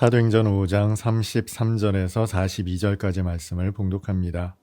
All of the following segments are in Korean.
사도행전 5장 33절에서 42절까지 말씀을 봉독합니다.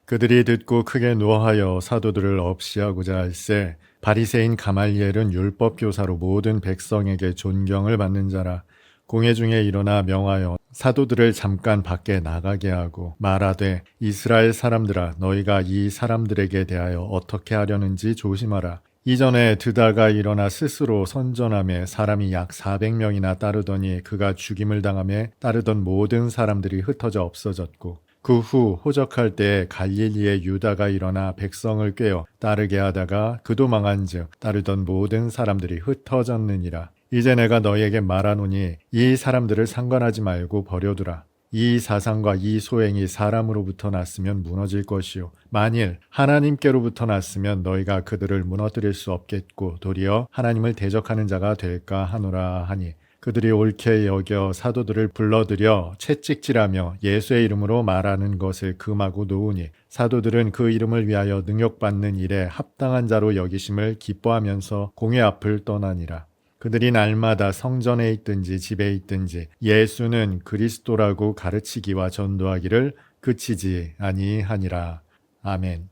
그들이 듣고 크게 노하여 사도들을 없이하고자 할세 바리새인 가말리엘은 율법교사로 모든 백성에게 존경을 받는 자라. 공회 중에 일어나 명하여 사도들을 잠깐 밖에 나가게 하고 말하되 이스라엘 사람들아 너희가 이 사람들에게 대하여 어떻게 하려는지 조심하라. 이전에 드다가 일어나 스스로 선전하며 사람이 약 400명이나 따르더니 그가 죽임을 당하며 따르던 모든 사람들이 흩어져 없어졌고 그 후 호적할 때에 갈릴리의 유다가 일어나 백성을 꾀어 따르게 하다가 그도 망한즉 따르던 모든 사람들이 흩어졌느니라. 이제 내가 너희에게 말하노니 이 사람들을 상관하지 말고 버려두라. 이 사상과 이 소행이 사람으로부터 났으면 무너질 것이요 만일 하나님께로부터 났으면 너희가 그들을 무너뜨릴 수 없겠고 도리어 하나님을 대적하는 자가 될까 하노라 하니 그들이 옳게 여겨 사도들을 불러들여 채찍질하며 예수의 이름으로 말하는 것을 금하고 놓으니 사도들은 그 이름을 위하여 능욕받는 일에 합당한 자로 여기심을 기뻐하면서 공회 앞을 떠나니라. 그들이 날마다 성전에 있든지 집에 있든지 예수는 그리스도라고 가르치기와 전도하기를 그치지 아니하니라. 아멘.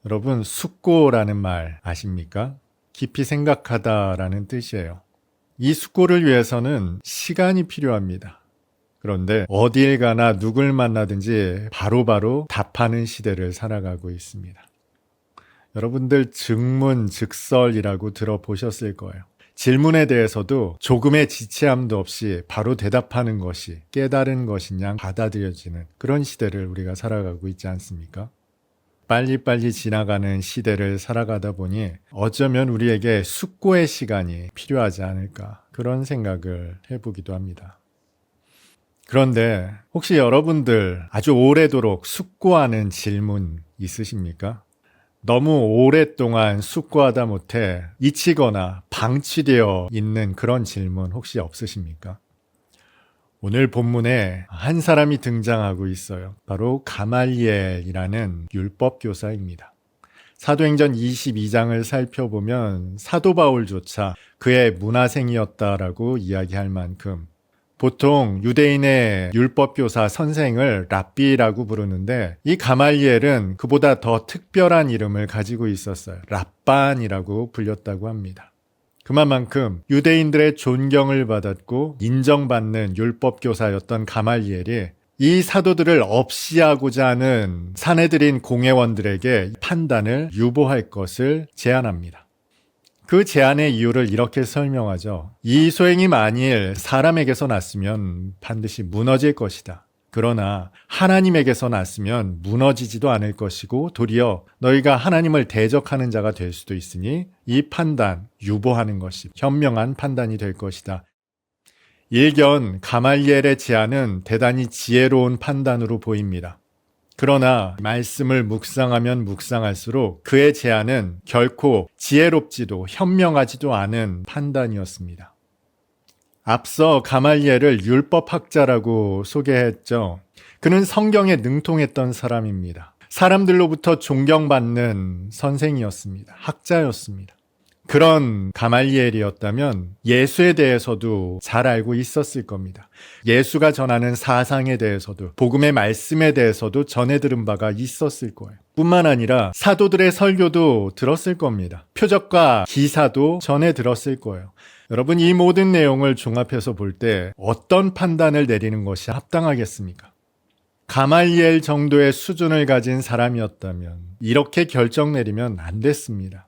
여러분, 숙고라는 말 아십니까? 깊이 생각하다라는 뜻이에요. 이 숙고를 위해서는 시간이 필요합니다. 그런데 어딜 가나 누굴 만나든지 바로바로 답하는 시대를 살아가고 있습니다. 여러분들 즉문즉설이라고 들어보셨을 거예요. 질문에 대해서도 조금의 지체함도 없이 바로 대답하는 것이 깨달은 것인 양 받아들여지는 그런 시대를 우리가 살아가고 있지 않습니까? 빨리빨리 지나가는 시대를 살아가다 보니 어쩌면 우리에게 숙고의 시간이 필요하지 않을까 그런 생각을 해보기도 합니다. 그런데 혹시 여러분들 아주 오래도록 숙고하는 질문 있으십니까? 너무 오랫동안 숙고하다 못해 잊히거나 방치되어 있는 그런 질문 혹시 없으십니까? 오늘 본문에 한 사람이 등장하고 있어요. 바로 가말리엘이라는 율법교사입니다. 사도행전 22장을 살펴보면 사도 바울조차 그의 문화생이었다라고 이야기할 만큼 보통 유대인의 율법교사 선생을 랍비라고 부르는데 이 가말리엘은 그보다 더 특별한 이름을 가지고 있었어요. 랍반이라고 불렸다고 합니다. 그만큼 유대인들의 존경을 받았고 인정받는 율법교사였던 가말리엘이 이 사도들을 없이하고자 하는 사내들인 공회원들에게 판단을 유보할 것을 제안합니다. 그 제안의 이유를 이렇게 설명하죠. 이 소행이 만일 사람에게서 났으면 반드시 무너질 것이다. 그러나 하나님에게서 났으면 무너지지도 않을 것이고 도리어 너희가 하나님을 대적하는 자가 될 수도 있으니 이 판단, 유보하는 것이 현명한 판단이 될 것이다. 일견 가말리엘의 제안은 대단히 지혜로운 판단으로 보입니다. 그러나 말씀을 묵상하면 묵상할수록 그의 제안은 결코 지혜롭지도 현명하지도 않은 판단이었습니다. 앞서 가말리엘을 율법학자라고 소개했죠. 그는 성경에 능통했던 사람입니다. 사람들로부터 존경받는 선생이었습니다. 학자였습니다. 그런 가말리엘이었다면 예수에 대해서도 잘 알고 있었을 겁니다. 예수가 전하는 사상에 대해서도 복음의 말씀에 대해서도 전해 들은 바가 있었을 거예요. 뿐만 아니라 사도들의 설교도 들었을 겁니다. 표적과 기사도 전해 들었을 거예요. 여러분, 이 모든 내용을 종합해서 볼 때 어떤 판단을 내리는 것이 합당하겠습니까? 가말리엘 정도의 수준을 가진 사람이었다면 이렇게 결정 내리면 안 됐습니다.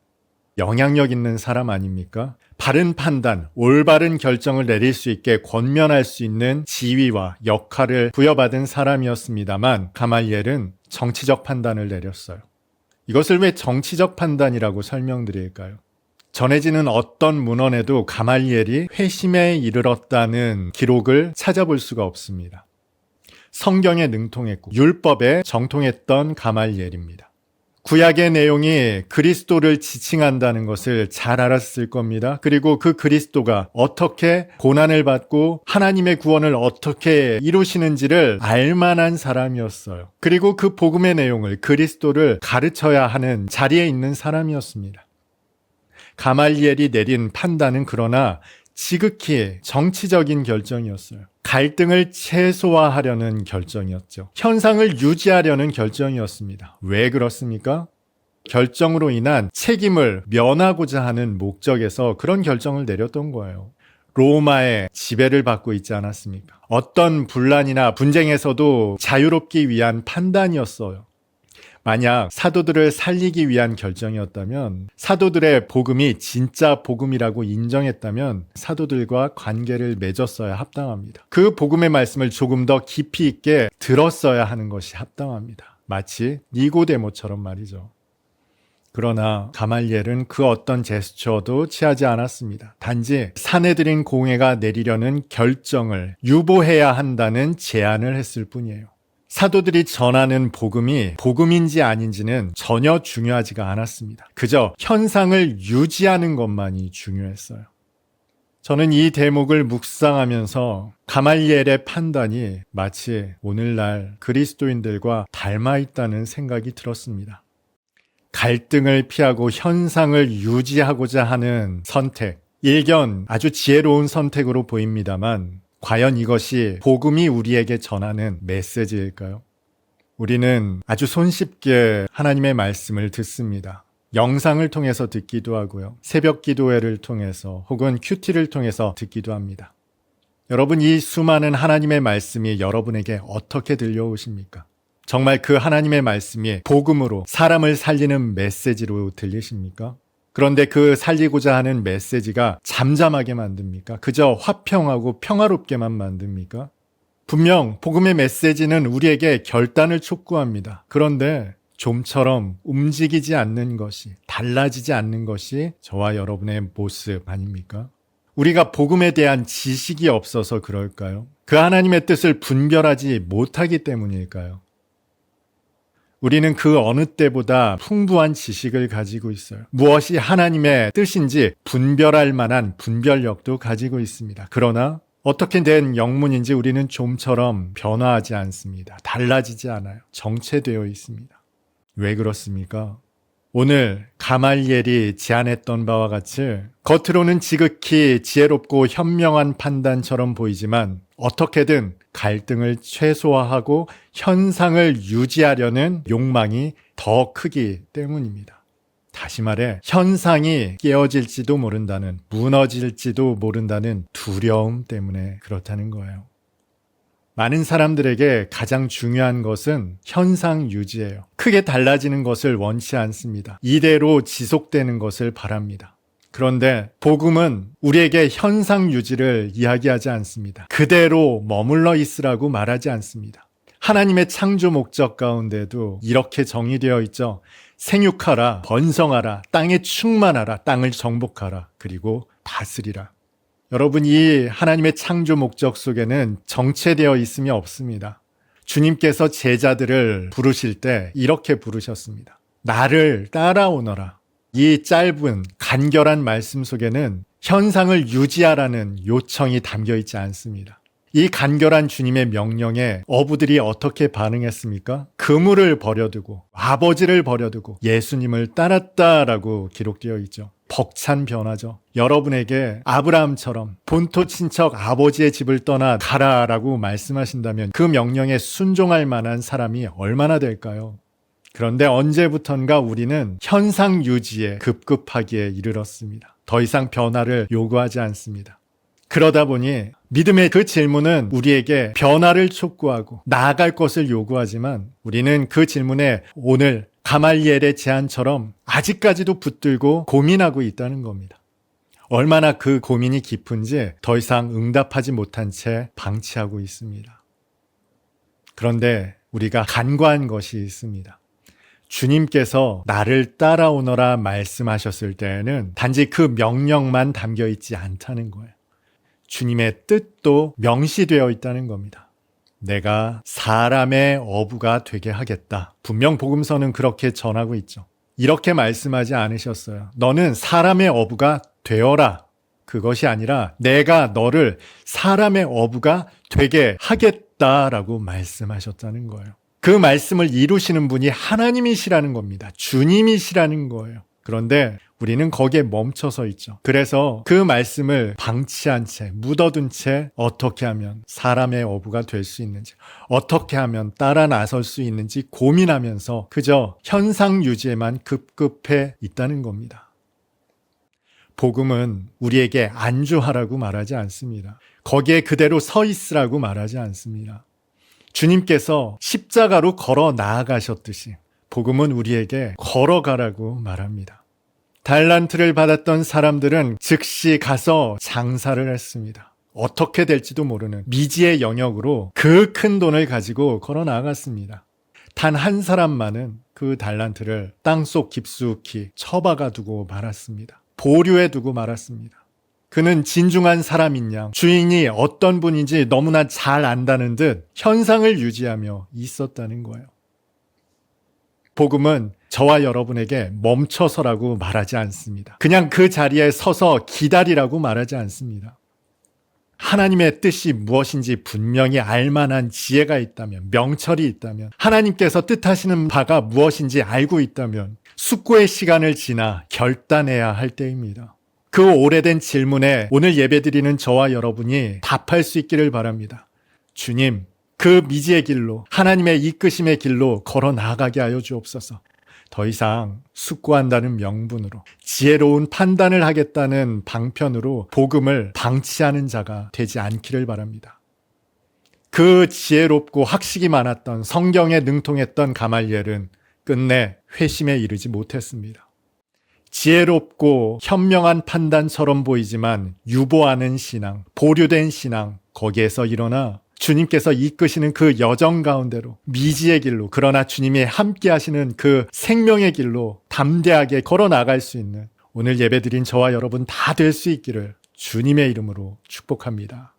영향력 있는 사람 아닙니까? 바른 판단, 올바른 결정을 내릴 수 있게 권면할 수 있는 지위와 역할을 부여받은 사람이었습니다만 가말리엘은 정치적 판단을 내렸어요. 이것을 왜 정치적 판단이라고 설명드릴까요? 전해지는 어떤 문헌에도 가말리엘이 회심에 이르렀다는 기록을 찾아볼 수가 없습니다. 성경에 능통했고 율법에 정통했던 가말리엘입니다. 구약의 내용이 그리스도를 지칭한다는 것을 잘 알았을 겁니다. 그리고 그 그리스도가 어떻게 고난을 받고 하나님의 구원을 어떻게 이루시는지를 알만한 사람이었어요. 그리고 그 복음의 내용을 그리스도를 가르쳐야 하는 자리에 있는 사람이었습니다. 가말리엘이 내린 판단은 그러나 지극히 정치적인 결정이었어요. 갈등을 최소화하려는 결정이었죠. 현상을 유지하려는 결정이었습니다. 왜 그렇습니까? 결정으로 인한 책임을 면하고자 하는 목적에서 그런 결정을 내렸던 거예요. 로마의 지배를 받고 있지 않았습니까? 어떤 분란이나 분쟁에서도 자유롭기 위한 판단이었어요. 만약 사도들을 살리기 위한 결정이었다면, 사도들의 복음이 진짜 복음이라고 인정했다면 사도들과 관계를 맺었어야 합당합니다. 그 복음의 말씀을 조금 더 깊이 있게 들었어야 하는 것이 합당합니다. 마치 니고데모처럼 말이죠. 그러나 가말리엘은 그 어떤 제스처도 취하지 않았습니다. 단지 사내들인 공회가 내리려는 결정을 유보해야 한다는 제안을 했을 뿐이에요. 사도들이 전하는 복음이 복음인지 아닌지는 전혀 중요하지가 않았습니다. 그저 현상을 유지하는 것만이 중요했어요. 저는 이 대목을 묵상하면서 가말리엘의 판단이 마치 오늘날 그리스도인들과 닮아 있다는 생각이 들었습니다. 갈등을 피하고 현상을 유지하고자 하는 선택, 일견 아주 지혜로운 선택으로 보입니다만 과연 이것이 복음이 우리에게 전하는 메시지일까요? 우리는 아주 손쉽게 하나님의 말씀을 듣습니다. 영상을 통해서 듣기도 하고요. 새벽 기도회를 통해서 혹은 큐티를 통해서 듣기도 합니다. 여러분, 이 수많은 하나님의 말씀이 여러분에게 어떻게 들려오십니까? 정말 그 하나님의 말씀이 복음으로 사람을 살리는 메시지로 들리십니까? 그런데 그 살리고자 하는 메시지가 잠잠하게 만듭니까? 그저 화평하고 평화롭게만 만듭니까? 분명 복음의 메시지는 우리에게 결단을 촉구합니다. 그런데 좀처럼 움직이지 않는 것이, 달라지지 않는 것이 저와 여러분의 모습 아닙니까? 우리가 복음에 대한 지식이 없어서 그럴까요? 그 하나님의 뜻을 분별하지 못하기 때문일까요? 우리는 그 어느 때보다 풍부한 지식을 가지고 있어요. 무엇이 하나님의 뜻인지 분별할 만한 분별력도 가지고 있습니다. 그러나 어떻게 된 영문인지 우리는 좀처럼 변화하지 않습니다. 달라지지 않아요. 정체되어 있습니다. 왜 그렇습니까? 오늘 가말리엘이 제안했던 바와 같이 겉으로는 지극히 지혜롭고 현명한 판단처럼 보이지만 어떻게든 갈등을 최소화하고 현상을 유지하려는 욕망이 더 크기 때문입니다. 다시 말해 현상이 깨어질지도 모른다는, 무너질지도 모른다는 두려움 때문에 그렇다는 거예요. 많은 사람들에게 가장 중요한 것은 현상 유지예요. 크게 달라지는 것을 원치 않습니다. 이대로 지속되는 것을 바랍니다. 그런데 복음은 우리에게 현상 유지를 이야기하지 않습니다. 그대로 머물러 있으라고 말하지 않습니다. 하나님의 창조 목적 가운데도 이렇게 정의되어 있죠. 생육하라, 번성하라, 땅에 충만하라, 땅을 정복하라, 그리고 다스리라. 여러분, 이 하나님의 창조 목적 속에는 정체되어 있음이 없습니다. 주님께서 제자들을 부르실 때 이렇게 부르셨습니다. 나를 따라오너라. 이 짧은 간결한 말씀 속에는 현상을 유지하라는 요청이 담겨 있지 않습니다. 이 간결한 주님의 명령에 어부들이 어떻게 반응했습니까? 그물을 버려두고 아버지를 버려두고 예수님을 따랐다라고 기록되어 있죠. 벅찬 변화죠. 여러분에게 아브라함처럼 본토 친척 아버지의 집을 떠나 가라라고 말씀하신다면 그 명령에 순종할 만한 사람이 얼마나 될까요? 그런데 언제부턴가 우리는 현상 유지에 급급하기에 이르렀습니다. 더 이상 변화를 요구하지 않습니다. 그러다 보니 믿음의 그 질문은 우리에게 변화를 촉구하고 나아갈 것을 요구하지만 우리는 그 질문에 오늘 가말리엘의 제안처럼 아직까지도 붙들고 고민하고 있다는 겁니다. 얼마나 그 고민이 깊은지 더 이상 응답하지 못한 채 방치하고 있습니다. 그런데 우리가 간과한 것이 있습니다. 주님께서 나를 따라오너라 말씀하셨을 때에는 단지 그 명령만 담겨 있지 않다는 거예요. 주님의 뜻도 명시되어 있다는 겁니다. 내가 사람의 어부가 되게 하겠다. 분명 복음서는 그렇게 전하고 있죠. 이렇게 말씀하지 않으셨어요. 너는 사람의 어부가 되어라. 그것이 아니라 내가 너를 사람의 어부가 되게 하겠다라고 말씀하셨다는 거예요. 그 말씀을 이루시는 분이 하나님이시라는 겁니다. 주님이시라는 거예요. 그런데 우리는 거기에 멈춰서 있죠. 그래서 그 말씀을 방치한 채, 묻어둔 채 어떻게 하면 사람의 어부가 될 수 있는지, 어떻게 하면 따라 나설 수 있는지 고민하면서 그저 현상 유지에만 급급해 있다는 겁니다. 복음은 우리에게 안주하라고 말하지 않습니다. 거기에 그대로 서 있으라고 말하지 않습니다. 주님께서 십자가로 걸어 나아가셨듯이 복음은 우리에게 걸어가라고 말합니다. 달란트를 받았던 사람들은 즉시 가서 장사를 했습니다. 어떻게 될지도 모르는 미지의 영역으로 그 큰 돈을 가지고 걸어 나아갔습니다. 단 한 사람만은 그 달란트를 땅속 깊숙이 처박아 두고 말았습니다. 보류해 두고 말았습니다. 그는 진중한 사람인 양 주인이 어떤 분인지 너무나 잘 안다는 듯 현상을 유지하며 있었다는 거예요. 복음은 저와 여러분에게 멈춰서라고 말하지 않습니다. 그냥 그 자리에 서서 기다리라고 말하지 않습니다. 하나님의 뜻이 무엇인지 분명히 알만한 지혜가 있다면, 명철이 있다면, 하나님께서 뜻하시는 바가 무엇인지 알고 있다면 숙고의 시간을 지나 결단해야 할 때입니다. 그 오래된 질문에 오늘 예배드리는 저와 여러분이 답할 수 있기를 바랍니다. 주님, 그 미지의 길로, 하나님의 이끄심의 길로 걸어 나아가게 하여 주옵소서. 더 이상 숙고한다는 명분으로, 지혜로운 판단을 하겠다는 방편으로 복음을 방치하는 자가 되지 않기를 바랍니다. 그 지혜롭고 학식이 많았던, 성경에 능통했던 가말리엘은 끝내 회심에 이르지 못했습니다. 지혜롭고 현명한 판단처럼 보이지만 유보하는 신앙, 보류된 신앙, 거기에서 일어나 주님께서 이끄시는 그 여정 가운데로 미지의 길로, 그러나 주님이 함께 하시는 그 생명의 길로 담대하게 걸어 나갈 수 있는 오늘 예배드린 저와 여러분 다 될 수 있기를 주님의 이름으로 축복합니다.